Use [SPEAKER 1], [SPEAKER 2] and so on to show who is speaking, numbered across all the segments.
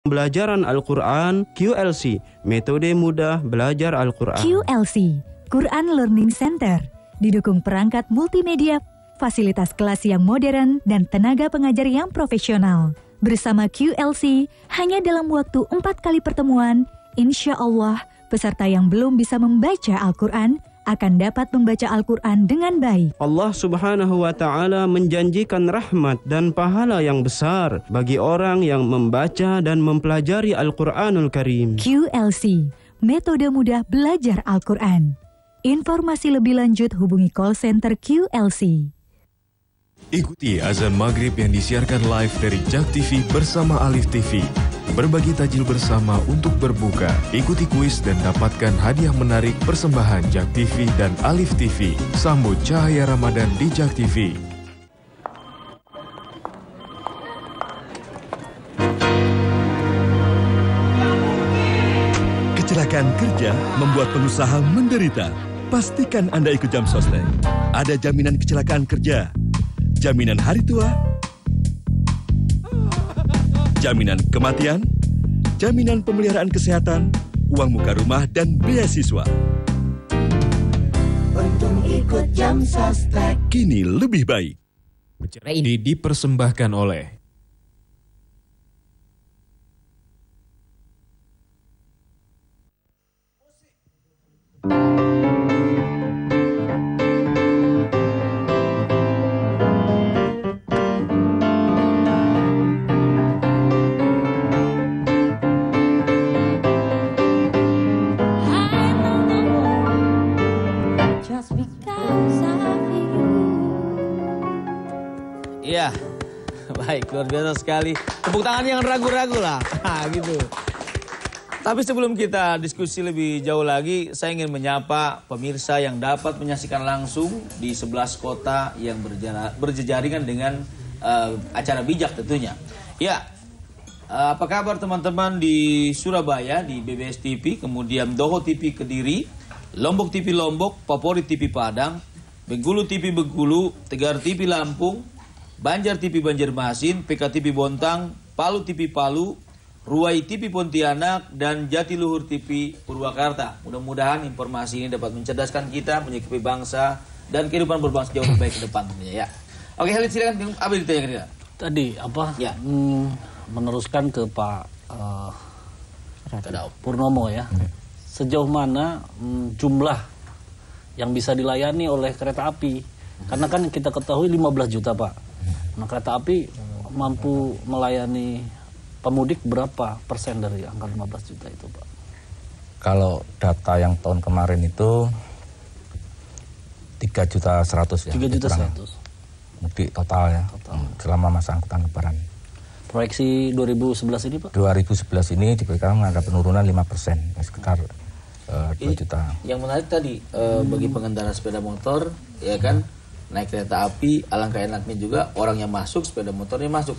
[SPEAKER 1] Pembelajaran Al-Quran QLC, metode mudah belajar Al-Quran.
[SPEAKER 2] QLC, Quran Learning Center, didukung perangkat multimedia, fasilitas kelas yang modern, dan tenaga pengajar yang profesional. Bersama QLC, hanya dalam waktu 4 kali pertemuan, insya Allah, peserta yang belum bisa membaca Al-Quran akan dapat membaca Al-Quran dengan baik.
[SPEAKER 1] Allah Subhanahu wa Ta'ala menjanjikan rahmat dan pahala yang besar bagi orang yang membaca dan mempelajari Al-Quranul Karim.
[SPEAKER 2] QLC, metode mudah belajar Al-Quran. Informasi lebih lanjut hubungi call center QLC.
[SPEAKER 3] Ikuti azan maghrib yang disiarkan live dari JAK TV bersama Alif TV. Berbagi tajil bersama untuk berbuka. Ikuti kuis dan dapatkan hadiah menarik persembahan JAK TV dan Alif TV. Sambut cahaya Ramadan di JAK TV.
[SPEAKER 4] Kecelakaan kerja membuat pengusaha menderita. Pastikan Anda ikut Jam Sostek. Ada jaminan kecelakaan kerja, jaminan hari tua, jaminan kematian, jaminan pemeliharaan kesehatan, uang muka rumah, dan beasiswa.
[SPEAKER 5] Untung ikut Jam Sostek.
[SPEAKER 4] Kini lebih baik.
[SPEAKER 3] Ini dipersembahkan oleh
[SPEAKER 6] Iya, baik, luar biasa sekali. Tepuk tangan yang ragu-ragu lah, gitu. Tapi sebelum kita diskusi lebih jauh lagi, saya ingin menyapa pemirsa yang dapat menyaksikan langsung di 11 kota yang berjejaringan dengan acara bijak tentunya. Ya, apa kabar teman-teman di Surabaya, di BBS TV, kemudian Doho TV Kediri, Lombok TV Lombok, Favorit TV Padang, Bengkulu TV Bengkulu, Tegar TV Lampung, Banjar TV Banjarmasin, PK TV Bontang, Palu TV Palu, Ruai TV Pontianak, dan Jatiluhur TV Purwakarta. Mudah-mudahan informasi ini dapat mencerdaskan kita, menyikapi bangsa, dan kehidupan berbangsa jauh lebih baik ke depan. Ya. Oke, Halid, silakan. Apa yang ditanya kita?
[SPEAKER 7] Tadi apa?
[SPEAKER 6] Ya.
[SPEAKER 7] Meneruskan ke Pak Purnomo ya. Sejauh mana jumlah yang bisa dilayani oleh kereta api? Karena kan kita ketahui 15 juta Pak. Nah, kereta api mampu melayani pemudik berapa persen dari angka 15 juta itu, Pak?
[SPEAKER 8] Kalau data yang tahun kemarin itu 3.100.000 ya.
[SPEAKER 7] 3.100.000.
[SPEAKER 8] Mudik total ya. Selama masa angkutan lebaran.
[SPEAKER 7] Proyeksi 2011 ini, Pak?
[SPEAKER 8] 2011 ini diperkirakan ada penurunan 5%, sekitar 2 juta.
[SPEAKER 6] Yang menarik tadi bagi pengendara sepeda motor, ya kan? Naik kereta api, alangkah enaknya juga orangnya masuk, sepeda motornya masuk.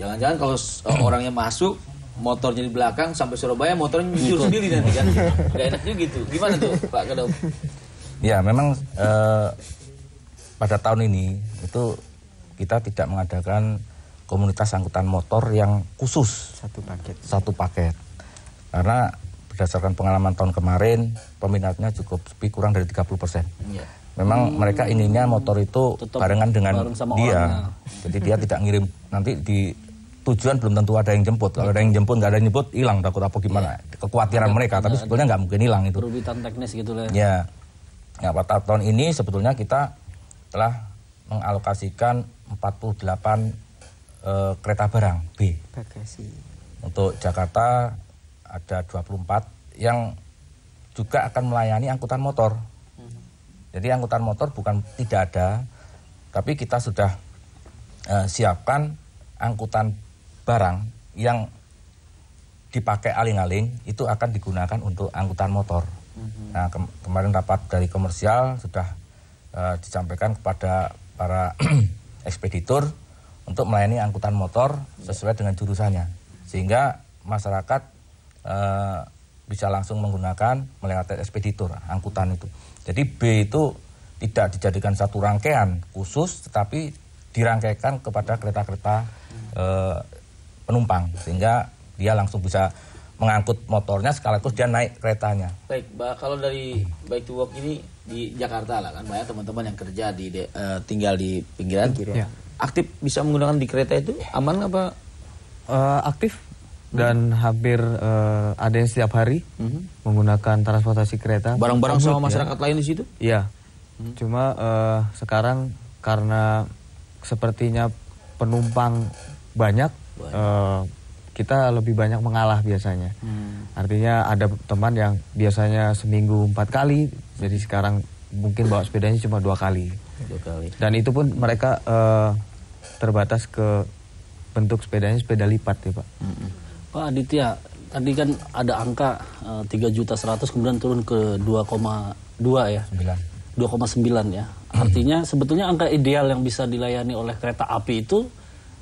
[SPEAKER 6] Jangan-jangan kalau orangnya masuk, motornya di belakang, sampai Surabaya motornya nyusul sendiri nanti kan. Gak enak juga gitu. Gimana tuh Pak Kadau?
[SPEAKER 8] Ya memang pada tahun ini itu kita tidak mengadakan komunitas angkutan motor yang khusus. Satu paket. Karena berdasarkan pengalaman tahun kemarin, peminatnya cukup sepi, kurang dari 30%. Ya. Memang mereka ininya motor itu tetap barengan dengan dia. Orangnya. Jadi dia tidak ngirim, nanti di tujuan belum tentu ada yang jemput. Kalau ada yang jemput, nggak ada yang jemput, hilang takut apa gimana. Kekhawatiran mereka, tapi sebetulnya nggak mungkin hilang itu.
[SPEAKER 7] Kerumitan teknis gitu lah.
[SPEAKER 8] Ya. Nah, pada tahun ini sebetulnya kita telah mengalokasikan 48 kereta barang B. Bagasi. Untuk Jakarta ada 24 yang juga akan melayani angkutan motor. Jadi angkutan motor bukan tidak ada, tapi kita sudah siapkan angkutan barang yang dipakai aling-aling itu akan digunakan untuk angkutan motor. Nah kemarin rapat dari komersial sudah disampaikan kepada para ekspeditur untuk melayani angkutan motor sesuai dengan jurusannya, sehingga masyarakat bisa langsung menggunakan melewati ekspeditur angkutan itu. Jadi B itu tidak dijadikan satu rangkaian khusus, tetapi dirangkaikan kepada kereta-kereta penumpang, sehingga Dia langsung bisa mengangkut motornya sekaligus dia naik keretanya.
[SPEAKER 6] Baik, kalau dari Bike to Work ini di Jakarta lah kan, banyak teman-teman yang kerja tinggal di pinggiran.
[SPEAKER 9] Ya.
[SPEAKER 6] Aktif bisa menggunakan di kereta itu aman apa?
[SPEAKER 9] Aktif dan hampir ada yang setiap hari menggunakan transportasi kereta.
[SPEAKER 6] Bareng-bareng sama masyarakat lain di situ?
[SPEAKER 9] Iya. Cuma sekarang karena sepertinya penumpang banyak. Kita lebih banyak mengalah biasanya. Artinya ada teman yang biasanya seminggu 4 kali, jadi sekarang mungkin bawa sepedanya cuma 2 kali.
[SPEAKER 6] 2 kali.
[SPEAKER 9] Dan itu pun mereka terbatas ke bentuk sepedanya sepeda lipat ya Pak.
[SPEAKER 7] Pak Aditya, tadi kan ada angka 3.100.000 kemudian turun ke 2,2 ya. 2,9 ya. Artinya sebetulnya angka ideal yang bisa dilayani oleh kereta api itu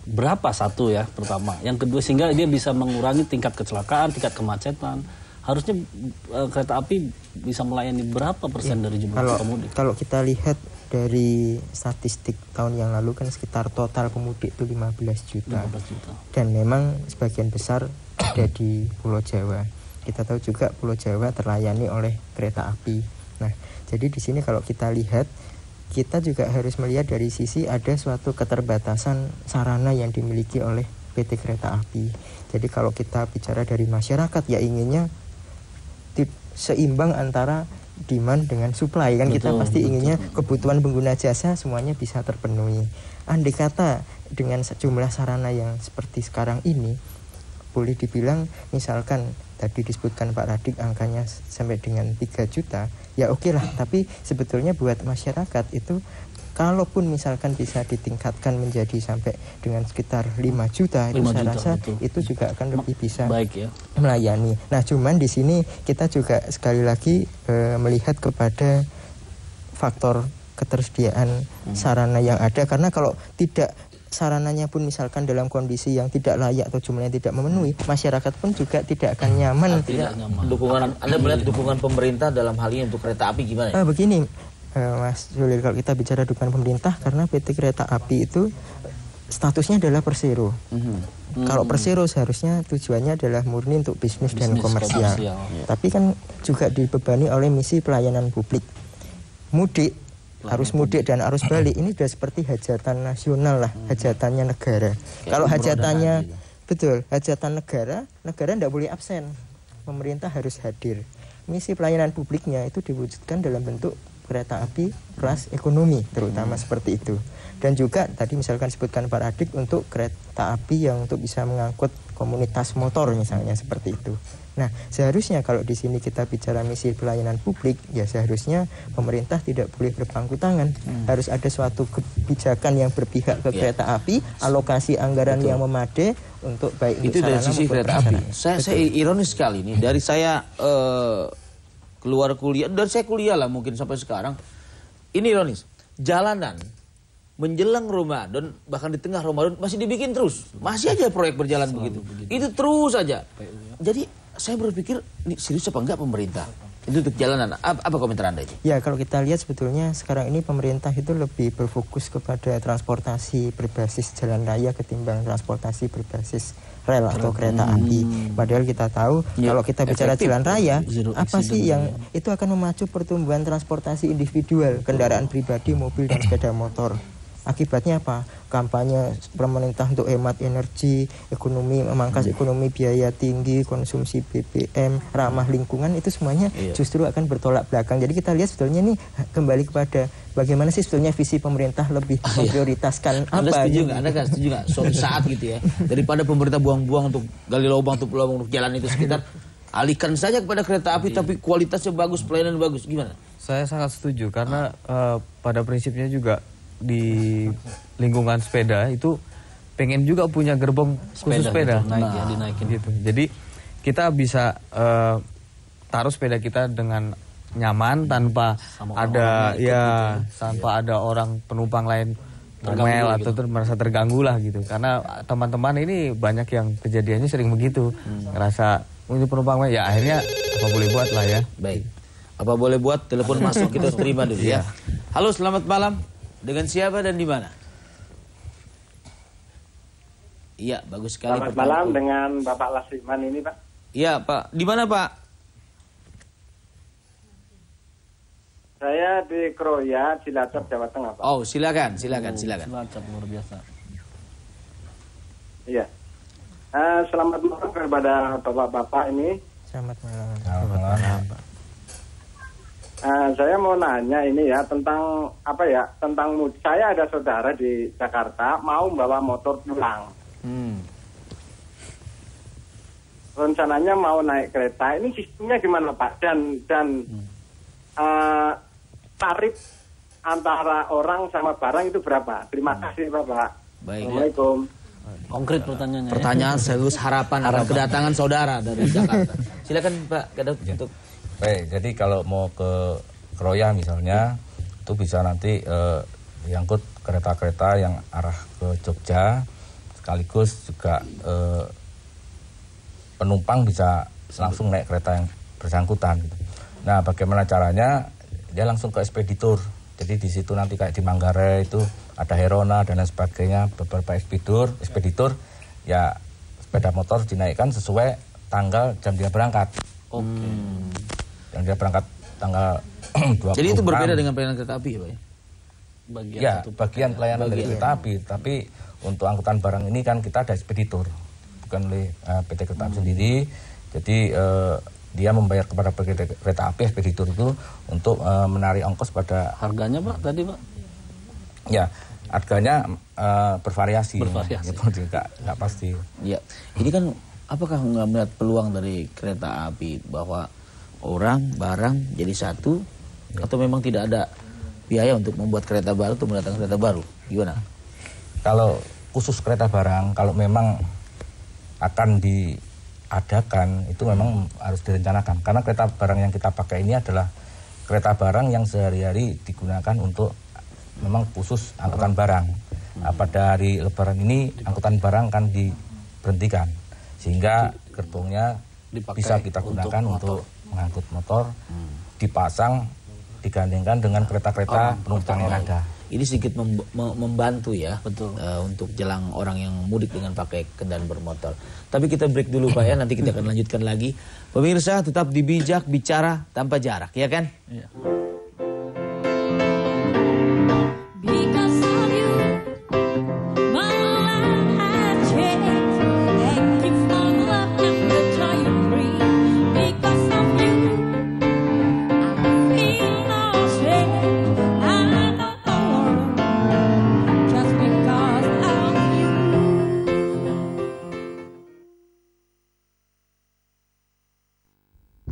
[SPEAKER 7] berapa? Satu ya pertama. Yang kedua sehingga dia bisa mengurangi tingkat kecelakaan, tingkat kemacetan. Harusnya kereta api bisa melayani berapa persen dari jumlah pemudik?
[SPEAKER 10] Kalau kita lihat dari statistik tahun yang lalu kan sekitar total pemudik itu 15 juta. Dan memang sebagian besar ada di Pulau Jawa. Kita tahu juga Pulau Jawa terlayani oleh kereta api. Nah, jadi di sini kalau kita lihat, kita juga harus melihat dari sisi ada suatu keterbatasan sarana yang dimiliki oleh PT Kereta Api. Jadi kalau kita bicara dari masyarakat ya inginnya seimbang antara demand dengan supply kan. Kita pasti inginnya kebutuhan pengguna jasa semuanya bisa terpenuhi. Andai kata dengan jumlah sarana yang seperti sekarang ini, boleh dibilang misalkan tadi disebutkan Pak Radik angkanya sampai dengan 3 juta, ya oke lah. Tapi sebetulnya buat masyarakat itu kalaupun misalkan bisa ditingkatkan menjadi sampai dengan sekitar 5 juta, itu saya rasa itu juga akan lebih bisa melayani. Nah, cuman di sini kita juga sekali lagi melihat kepada faktor ketersediaan sarana yang ada, karena kalau tidak sarananya pun misalkan dalam kondisi yang tidak layak atau jumlahnya tidak memenuhi, masyarakat pun juga tidak akan nyaman.
[SPEAKER 6] Anda melihat dukungan pemerintah dalam hal ini untuk kereta api gimana?
[SPEAKER 10] Begini, Mas Julil, kalau kita bicara dukungan pemerintah, karena PT Kereta Api itu statusnya adalah persero. Kalau persero seharusnya tujuannya adalah murni untuk bisnis dan komersial. Tapi kan juga dibebani oleh misi pelayanan publik. Mudik, arus mudik dan arus balik ini sudah seperti hajatan nasional lah, hajatannya negara. Kalau hajatannya hajatan negara tidak boleh absen. Pemerintah harus hadir. Misi pelayanan publiknya itu diwujudkan dalam bentuk kereta api kelas ekonomi terutama seperti itu. Dan juga tadi misalkan sebutkan Pak Radik untuk kereta api yang untuk bisa mengangkut komunitas motor misalnya seperti itu. Nah, seharusnya kalau di sini kita bicara misi pelayanan publik, ya seharusnya pemerintah tidak boleh berpangku tangan. Harus ada suatu kebijakan yang berpihak ke kereta api, alokasi anggaran yang memadai untuk baik
[SPEAKER 6] itu dari sisi kereta api. Saya ironis sekali nih, dari saya keluar kuliah, dari saya kuliah lah mungkin sampai sekarang. Ini ironis, jalanan menjelang Ramadan, bahkan di tengah Ramadan masih dibikin terus. Masih aja proyek berjalan begitu. Itu terus saja. Jadi saya berpikir, ini serius apa enggak pemerintah? Itu untuk jalanan. Apa komentar Anda itu?
[SPEAKER 10] Ya, kalau kita lihat sebetulnya sekarang ini pemerintah itu lebih berfokus kepada transportasi berbasis jalan raya ketimbang transportasi berbasis rel atau kereta api. Padahal kita tahu kalau kita bicara jalan raya, apa sih yang itu akan memacu pertumbuhan transportasi individual, kendaraan pribadi, mobil dan sepeda motor. Akibatnya apa? Kampanye pemerintah untuk hemat energi, ekonomi, memangkas ekonomi, biaya tinggi, konsumsi BBM, ramah lingkungan, itu semuanya justru akan bertolak belakang. Jadi kita lihat sebetulnya ini kembali kepada bagaimana sih sebetulnya visi pemerintah lebih memprioritaskan apa.
[SPEAKER 6] Anda kan setuju nggak? Suatu saat gitu ya, daripada pemerintah buang-buang untuk gali lubang untuk jalan itu sekitar, alihkan saja kepada kereta api tapi kualitasnya bagus, pelayanan bagus. Gimana?
[SPEAKER 9] Saya sangat setuju karena pada prinsipnya juga di lingkungan sepeda itu pengen juga punya gerbong khusus sepeda.
[SPEAKER 7] Dinaikin.
[SPEAKER 9] Gitu. Jadi kita bisa taruh sepeda kita dengan nyaman tanpa ada tanpa ada orang penumpang lain ngomel atau merasa terganggu lah gitu. Karena teman-teman ini banyak yang kejadiannya sering begitu. Ngerasa ini penumpang ya akhirnya apa boleh buat lah ya.
[SPEAKER 6] Baik. Apa boleh buat, telepon masuk kita terima dulu ya. Halo, selamat malam. Dengan siapa dan di mana? Iya, bagus sekali.
[SPEAKER 11] Selamat malam dengan Bapak Lasriman ini, Pak.
[SPEAKER 6] Iya, Pak. Di mana, Pak?
[SPEAKER 11] Saya di Kroya, Cilacap, Jawa Tengah, Pak.
[SPEAKER 6] Oh, silakan.
[SPEAKER 7] Cilacap luar biasa.
[SPEAKER 11] Iya. Selamat malam kepada Bapak-bapak ini.
[SPEAKER 10] Selamat malam.
[SPEAKER 8] Selamat malam.
[SPEAKER 11] Saya mau nanya ini ya tentang saya ada saudara di Jakarta mau membawa motor pulang. Rencananya mau naik kereta. Ini sistemnya gimana, Pak? Dan tarif antara orang sama barang itu berapa? Terima kasih, Bapak.
[SPEAKER 6] Baik.
[SPEAKER 11] Assalamualaikum.
[SPEAKER 7] Konkret pertanyaannya.
[SPEAKER 6] Pertanyaan serius harapan kedatangan saudara dari Jakarta. Silakan Pak Gadot untuk.
[SPEAKER 8] Baik, jadi kalau mau ke Kroya misalnya itu bisa nanti diangkut kereta-kereta yang arah ke Jogja, sekaligus juga penumpang bisa langsung naik kereta yang bersangkutan. Gitu. Nah, bagaimana caranya? Dia langsung ke ekspeditur. Jadi di situ nanti kayak di Manggarai itu ada Herona dan lain sebagainya, beberapa ekspeditur ya sepeda motor dinaikkan sesuai tanggal jam dia berangkat.
[SPEAKER 7] Oke.
[SPEAKER 8] Yang dia berangkat tanggal 20.
[SPEAKER 6] Jadi itu berbeda dengan pelayanan kereta api ya, Pak?
[SPEAKER 8] Bagian pelayanan dari kereta api, tapi untuk angkutan barang ini kan kita ada ekspeditur, bukan oleh PT Kereta Api sendiri. Jadi dia membayar kepada kereta api ekspeditur itu untuk menarik ongkos pada.
[SPEAKER 7] Harganya, Pak, tadi, Pak?
[SPEAKER 8] Ya, harganya bervariasi. Ya, nggak pasti.
[SPEAKER 6] Ya, ini kan apakah nggak melihat peluang dari kereta api bahwa orang, barang jadi satu, atau memang tidak ada biaya untuk membuat kereta baru atau mendatangkan kereta baru? Gimana?
[SPEAKER 8] Kalau khusus kereta barang, kalau memang akan diadakan, itu memang harus direncanakan. Karena kereta barang yang kita pakai ini adalah kereta barang yang sehari-hari digunakan untuk memang khusus angkutan barang. Nah, pada hari Lebaran ini angkutan barang kan diberhentikan, sehingga gerbongnya bisa kita gunakan untuk mengangkut motor, dipasang, digandengkan dengan kereta-kereta penumpang yang ada.
[SPEAKER 6] Ini sedikit membantu ya, betul, untuk jelang orang yang mudik dengan pakai kendaraan bermotor. Tapi kita break dulu Pak ya, nanti kita akan lanjutkan lagi. Pemirsa tetap di Bijak Bicara Tanpa Jarak, ya kan? Iya.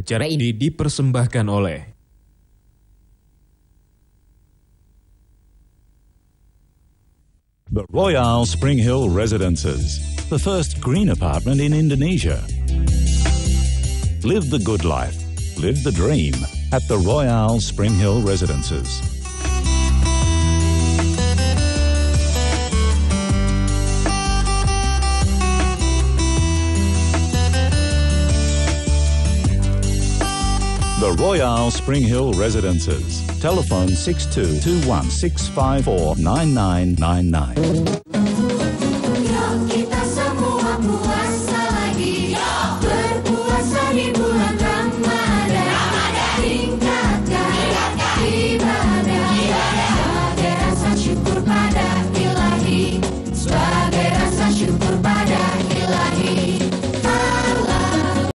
[SPEAKER 3] Acara ini dipersembahkan oleh
[SPEAKER 12] The Royal Spring Hill Residences, the first green apartment in Indonesia. Live the good life, live the dream at the Royal Spring Hill Residences. The Royal Spring Hill Residences. Telephone 6221 654 9999.